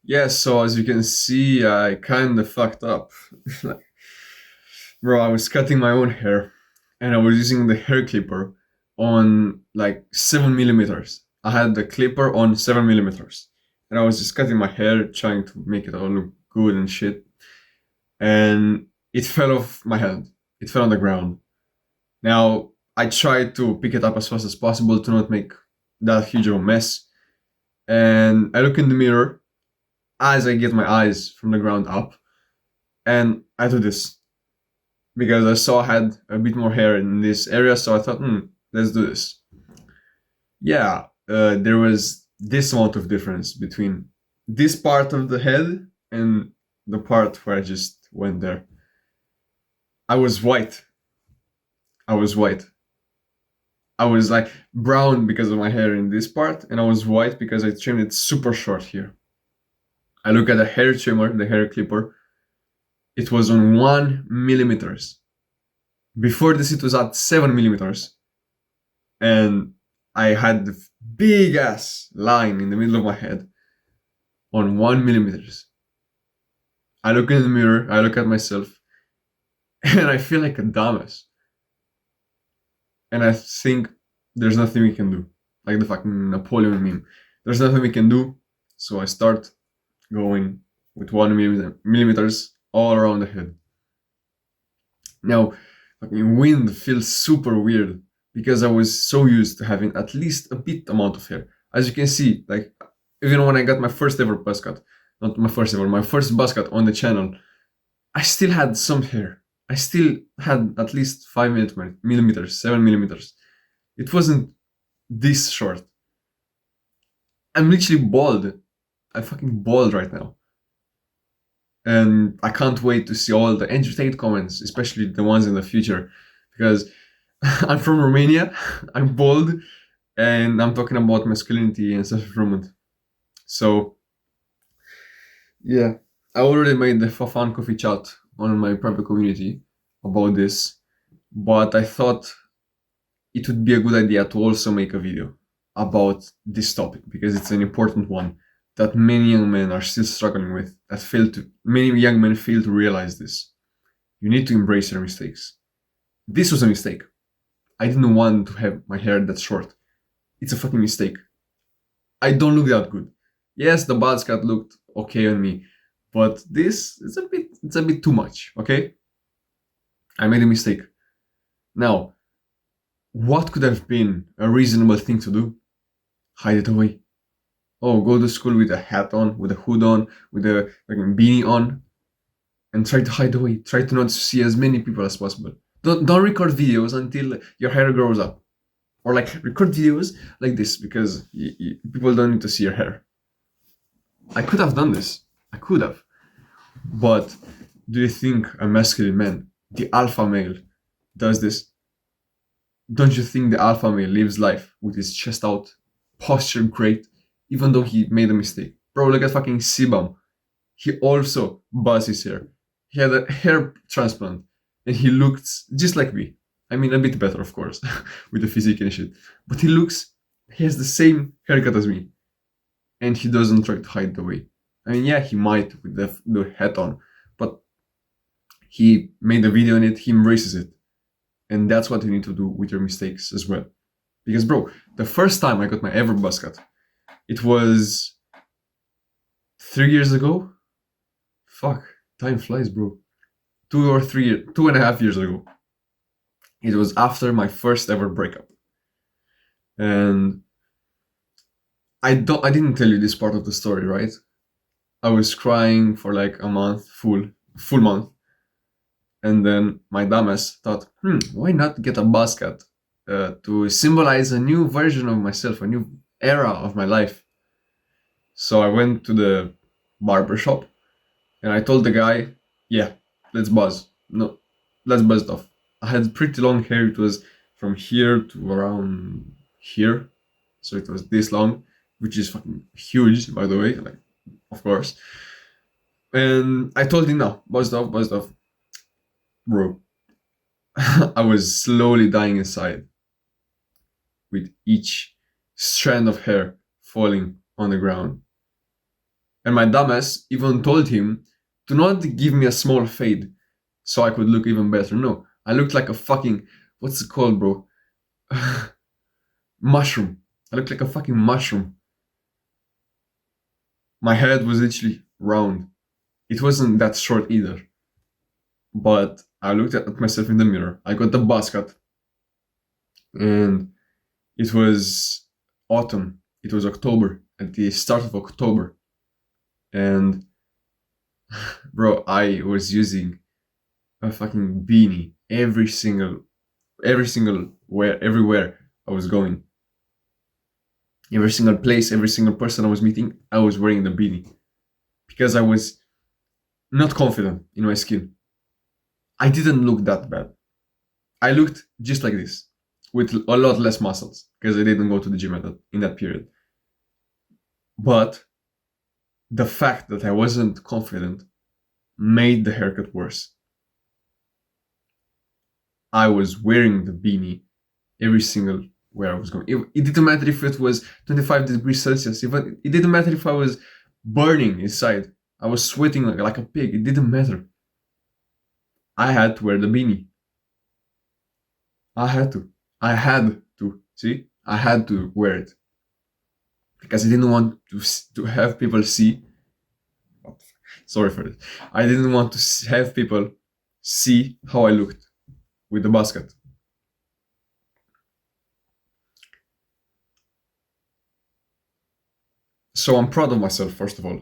Yeah, so as you can see, I kind of fucked up. Like, bro, I was cutting my own hair and I was using the hair clipper on like 7 millimeters. I had the clipper on 7 millimeters and I was just cutting my hair, trying to make it all look good and shit. And it fell off my hand. It fell on the ground. Now, I tried to pick it up as fast as possible to not make that huge of a mess. And I look in the mirror as I get my eyes from the ground up, and I do this because I saw I had a bit more hair in this area, so I thought, let's do this. Yeah, there was this amount of difference between this part of the head and the part where I just went there. I was white. I was white. I was like brown because of my hair in this part, and I was white because I trimmed it super short here. I look at the hair trimmer, the hair clipper. It was on 1 millimeters. Before this, it was at 7 millimeters, and I had the big ass line in the middle of my head on 1 millimeters. I look in the mirror, I look at myself, and I feel like a dumbass. And I think there's nothing we can do, like the fucking Napoleon meme. There's nothing we can do, so I start going with 1 millimeters all around the head. Now, fucking wind feels super weird because I was so used to having at least a bit amount of hair. As you can see, like even when I got my first ever buzz cut, not my first ever, my first buzz cut on the channel, I still had some hair. I still had at least 5 millimeters, 7 millimeters. It wasn't this short. I'm literally bald. I'm fucking bald right now. And I can't wait to see all the entertained comments, especially the ones in the future, because I'm from Romania, I'm bald, and I'm talking about masculinity and self-improvement. So yeah, I already made the for fun coffee chat on my private community about this, but I thought it would be a good idea to also make a video about this topic because it's an important one that many young men are still struggling with. That fail to Many young men fail to realize this. You need to embrace your mistakes. This was a mistake. I didn't want to have my hair that short. It's a fucking mistake. I don't look that good. Yes, the buzz cut looked okay on me, but this is a bit too much. Okay, I made a mistake. Now, what could have been a reasonable thing to do? Hide it away. Oh, go to school with a hat on, with a hood on, with a fucking beanie on, and try to hide away. Try to not see as many people as possible. Don't record videos until your hair grows up, or like record videos like this because people don't need to see your hair. I could have done this. I could have. But do you think a masculine man, the alpha male, does this? Don't you think the alpha male lives life with his chest out, posture great, even though he made a mistake? Bro, look at fucking Sibam. He also buzzed his hair. He had a hair transplant, and he looked just like me. I mean, a bit better, of course, with the physique and shit. But he has the same haircut as me, and he doesn't try to hide the way. I mean, yeah, he might with the hat on, but he made a video on it, he embraces it. And that's what you need to do with your mistakes as well. Because, bro, the first time I got my ever buzz cut, it was 3 years ago. Fuck, time flies, bro. 2.5 years ago. It was after my first ever breakup. And I didn't tell you this part of the story, right? I was crying for like a month, full month. And then my dumbass thought, why not get a buzz cut to symbolize a new version of myself, a new era of my life? So I went to the barber shop and I told the guy, yeah, let's buzz. No, let's buzz it off. I had pretty long hair. It was from here to around here. So it was this long, which is fucking huge, by the way, like, of course. And I told him, no, buzzed off. Bro, I was slowly dying inside with each strand of hair falling on the ground. And my dumbass even told him to not give me a small fade so I could look even better. No, I looked like a fucking, what's it called, bro? Mushroom. I looked like a fucking mushroom. My head was literally round. It wasn't that short either. But I looked at myself in the mirror. I got the buzz cut. And it was autumn. It was October, at the start of October. And bro, I was using a fucking beanie every single where everywhere I was going. Every single place, every single person I was meeting, I was wearing the beanie. Because I was not confident in my skin. I didn't look that bad. I looked just like this, with a lot less muscles, because I didn't go to the gym in that period. But the fact that I wasn't confident made the haircut worse. I was wearing the beanie every single where I was going. It didn't matter if it was 25 degrees Celsius. It didn't matter if I was burning inside. I was sweating like a pig. It didn't matter. I had to wear the beanie. I had to. See? I had to wear it. Because I didn't want to have people see. Sorry for this. I didn't want to have people see how I looked with the basket. So I'm proud of myself, first of all,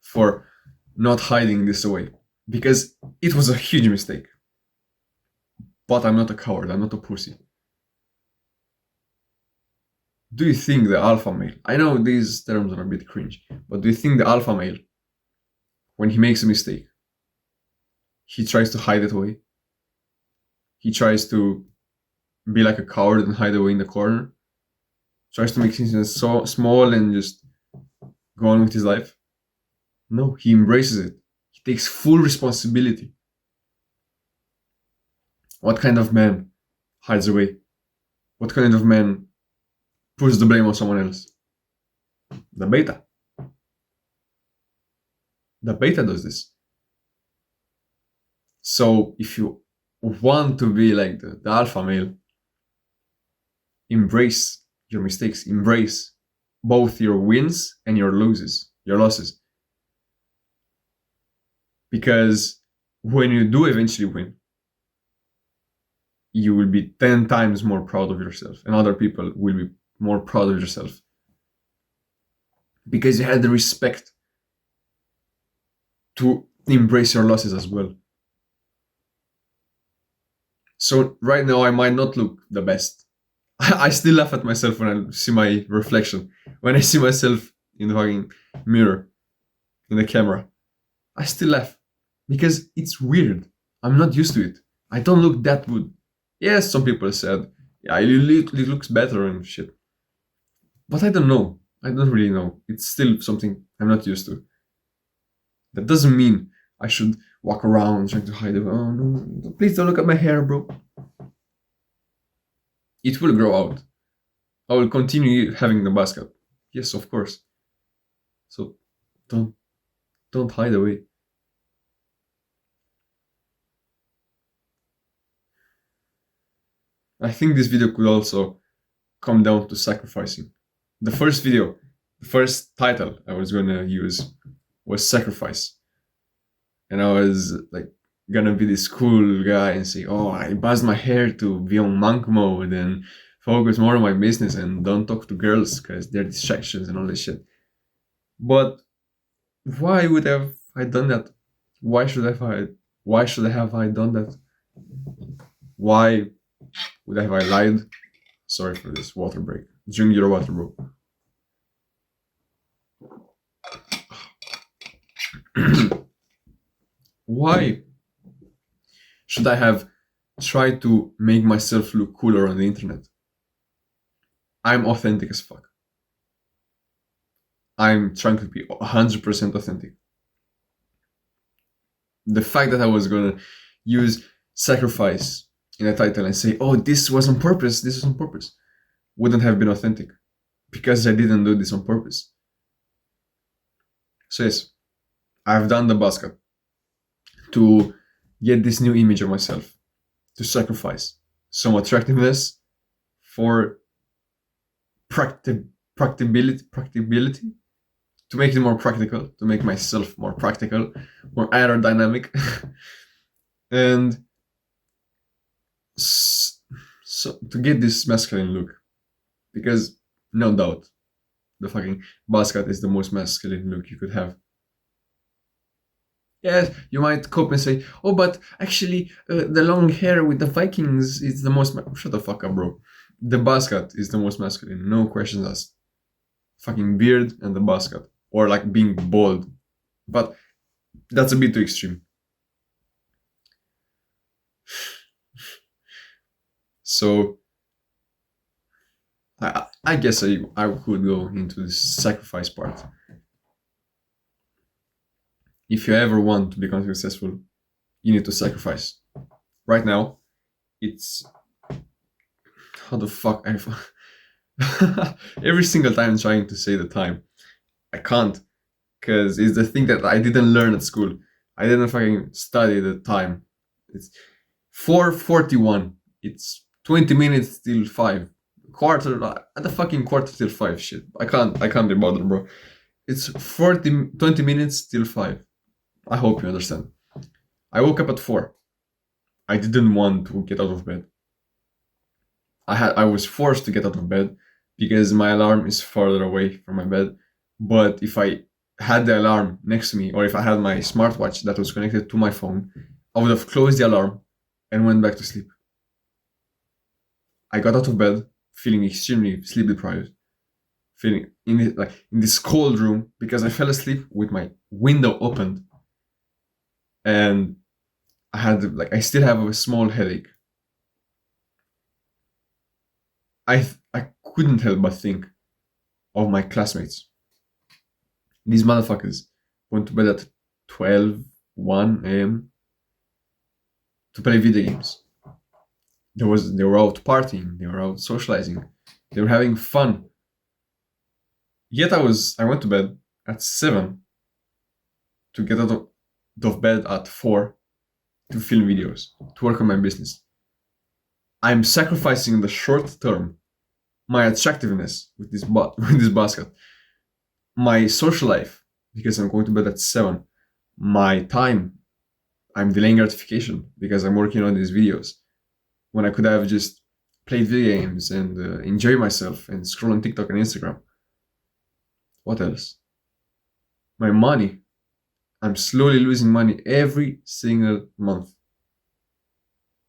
for not hiding this away. Because it was a huge mistake. But I'm not a coward, I'm not a pussy. Do you think the alpha male, I know these terms are a bit cringe, but do you think the alpha male, when he makes a mistake, he tries to hide it away? He tries to be like a coward and hide away in the corner? Tries to make things so small and just go on with his life? No, he embraces it. He takes full responsibility. What kind of man hides away? What kind of man puts the blame on someone else? The beta. The beta does this. So if you want to be like the alpha male, embrace your mistakes, embrace both your wins and your losses. Because when you do eventually win, you will be 10 times more proud of yourself, and other people will be more proud of yourself. Because you had the respect to embrace your losses as well. So right now I might not look the best. I still laugh at myself when I see my reflection. When I see myself in the fucking mirror, in the camera, I still laugh. Because it's weird. I'm not used to it. I don't look that good. Yes, some people said, yeah, it looks better and shit. But I don't know. I don't really know. It's still something I'm not used to. That doesn't mean I should walk around trying to hide it. Oh no, please don't look at my hair, bro. It will grow out. I will continue having the basket. Yes, of course. So don't hide away. I think this video could also come down to sacrificing. The first title I was gonna use was sacrifice. And I was like gonna be this cool guy and say, oh, I buzzed my hair to be on monk mode and focus more on my business and don't talk to girls because they're distractions and all this shit. But why would have I done that? Why should I have I done that? Why would have I lied? Sorry for this water break. Drink your water, bro. Why should I have tried to make myself look cooler on the internet? I'm authentic as fuck. I'm trying to be 100% authentic. The fact that I was gonna use sacrifice in a title and say, oh, this was on purpose, wouldn't have been authentic. Because I didn't do this on purpose. So yes, I've done the basket to get this new image of myself, to sacrifice some attractiveness for practi- practicability, to make it more practical, to make myself more practical, more aerodynamic, and so to get this masculine look, because no doubt the fucking basket is the most masculine look you could have. Yes, you might cope and say, "Oh, but actually, the long hair with the Vikings is the most." Shut the fuck up, bro. The basket is the most masculine, no questions asked. Fucking beard and the basket, or like being bald, but that's a bit too extreme. So I guess I could go into the sacrifice part. If you ever want to become successful, you need to sacrifice. Right now, it's how the fuck every single time I'm trying to say the time, I can't, because it's the thing that I didn't learn at school. I didn't fucking study the time. It's 4:41. It's 20 minutes till 5. Quarter at the fucking quarter till 5 shit. I can't be bothered, bro. It's 20 minutes till 5. I hope you understand. I woke up at 4. I didn't want to get out of bed. I was forced to get out of bed because my alarm is farther away from my bed. But if I had the alarm next to me, or if I had my smartwatch that was connected to my phone, I would have closed the alarm and went back to sleep. I got out of bed feeling extremely sleep deprived, feeling in this cold room because I fell asleep with my window opened, and I still have a small headache. I couldn't help but think of my classmates. These motherfuckers went to bed at 12, 1 a.m. to play video games. They were out partying, they were out socializing, they were having fun. Yet I went to bed at 7 to get out of bed at 4 to film videos, to work on my business. I'm sacrificing in the short term my attractiveness with with this basket, my social life because I'm going to bed at 7, my time. I'm delaying gratification because I'm working on these videos when I could have just played video games and enjoy myself and scroll on TikTok and Instagram. What else? My money. I'm slowly losing money every single month.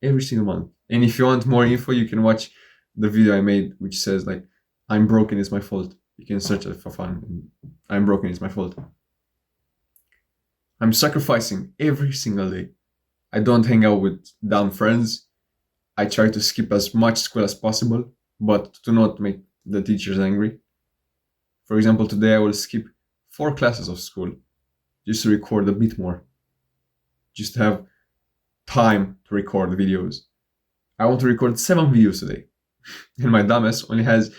Every single month. And if you want more info, you can watch the video I made, which says like, "I'm broken, it's my fault." You can search it for fun. I'm broken, it's my fault. I'm sacrificing every single day. I don't hang out with dumb friends. I try to skip as much school as possible, but to not make the teachers angry. For example, today I will skip 4 classes of school just to record a bit more, just to have time to record videos. I want to record 7 videos today, and my dumbass only has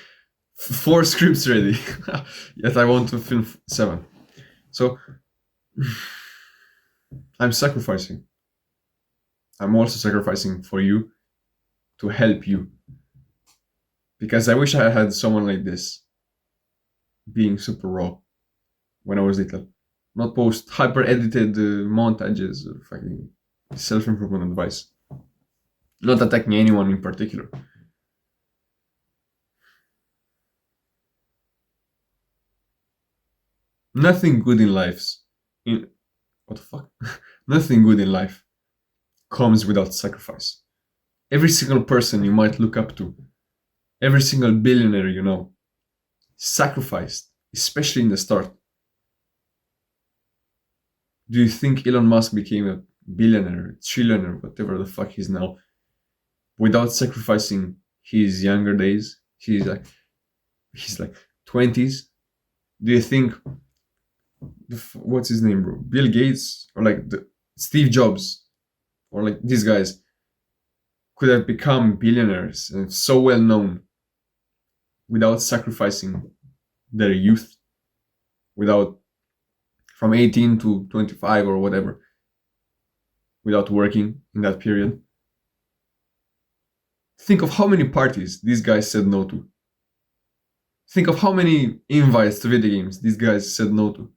4 scripts ready, yet I want to film 7. So I'm sacrificing. I'm also sacrificing for you, to help you, because I wish I had someone like this, being super raw when I was little, not post hyper edited montages of fucking self improvement advice, not attacking anyone in particular. Nothing good in life's in what the fuck? Nothing good in life comes without sacrifice. Every single person you might look up to, every single billionaire you know, sacrificed, especially in the start. Do you think Elon Musk became a billionaire, trillionaire, whatever the fuck he's now, without sacrificing his younger days? He's like 20s. Do you think what's his name, bro? Bill Gates or like Steve Jobs or like these guys could have become billionaires and so well known without sacrificing their youth, without from 18 to 25 or whatever, without working in that period. Think of how many parties these guys said no to. Think of how many invites to video games these guys said no to.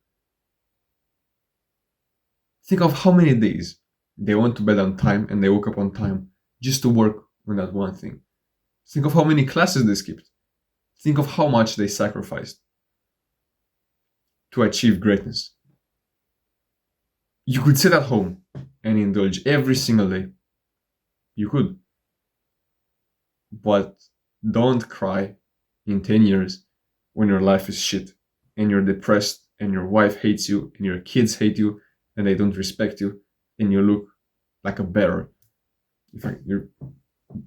Think of how many days they went to bed on time and they woke up on time just to work on that one thing. Think of how many classes they skipped. Think of how much they sacrificed to achieve greatness. You could sit at home and indulge every single day. You could. But don't cry in 10 years when your life is shit and you're depressed and your wife hates you and your kids hate you and they don't respect you and you look like a bear. In fact, you're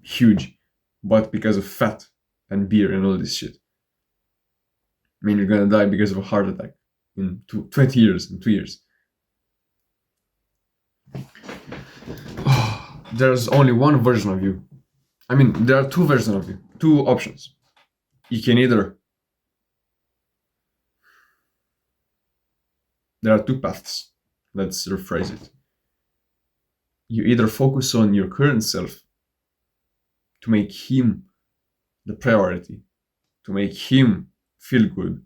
huge, but because of fat and beer and all this shit. I mean, you're gonna die because of a heart attack in 20 years, in 2 years. There's only one version of you. I mean, there are two versions of you, two options. You can either... There are two paths. Let's rephrase it. You either focus on your current self to make him the priority, to make him feel good,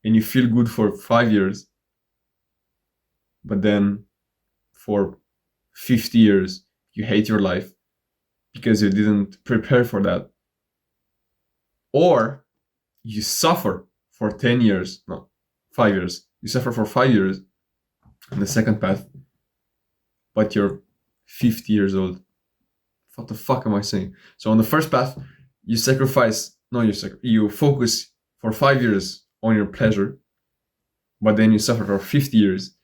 and you feel good for 5 years, but then for 50 years you hate your life because you didn't prepare for that. Or you suffer for 10 years, no, 5 years. You suffer for 5 years in the second path, but you're 50 years old. What the fuck am I saying? So on the first path, you sacrifice, no, you focus for 5 years on your pleasure, but then you suffer for 50 years.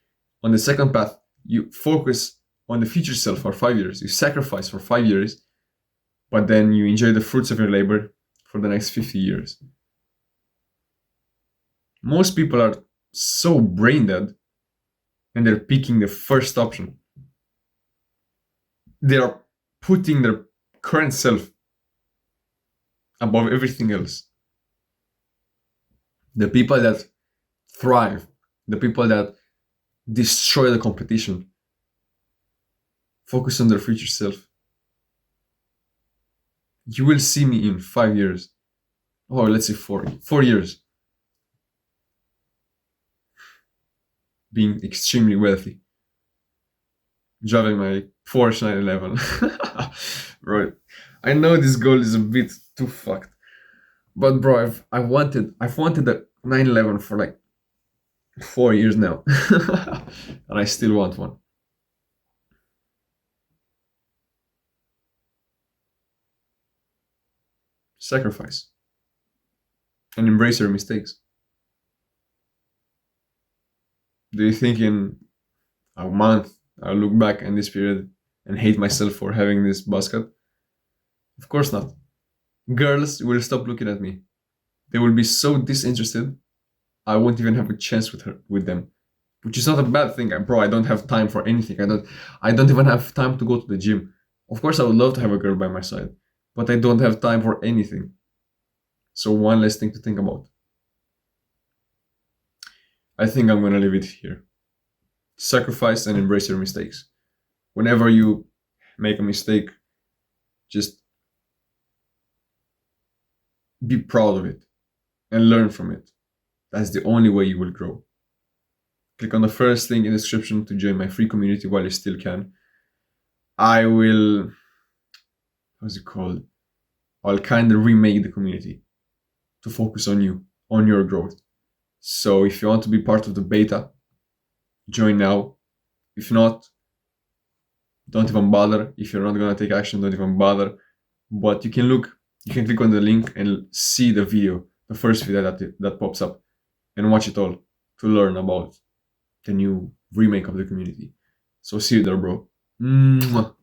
On the second path, you focus on the future self for 5 years. You sacrifice for 5 years, but then you enjoy the fruits of your labor for the next 50 years. Most people are so brain dead and they're picking the first option. They are putting their current self above everything else. The people that thrive, the people that destroy the competition, focus on their future self. You will see me in 5 years, or let's say 4 years, being extremely wealthy, driving my Porsche 911. Right. I know this goal is a bit too fucked, but bro, I've wanted a 911 for like 4 years now, and I still want one. Sacrifice and embrace your mistakes. Do you think in a month I'll look back in this period and hate myself for having this buzz cut? Of course not. Girls will stop looking at me. They will be so disinterested, I won't even have a chance with them. Which is not a bad thing, bro. I don't have time for anything. I don't even have time to go to the gym. Of course I would love to have a girl by my side, but I don't have time for anything. So one less thing to think about. I think I'm gonna leave it here. Sacrifice and embrace your mistakes. Whenever you make a mistake, just be proud of it and learn from it. That's the only way you will grow. Click on the first link in the description to join my free community while you still can. I will, how's it called? I'll kind of remake the community to focus on you, on your growth. So if you want to be part of the beta, join now. If not, don't even bother. If you're not gonna take action, don't even bother. But you can click on the link and see the video, the first video that pops up, and watch it all to learn about the new remake of the community. So see you there, bro. Mwah.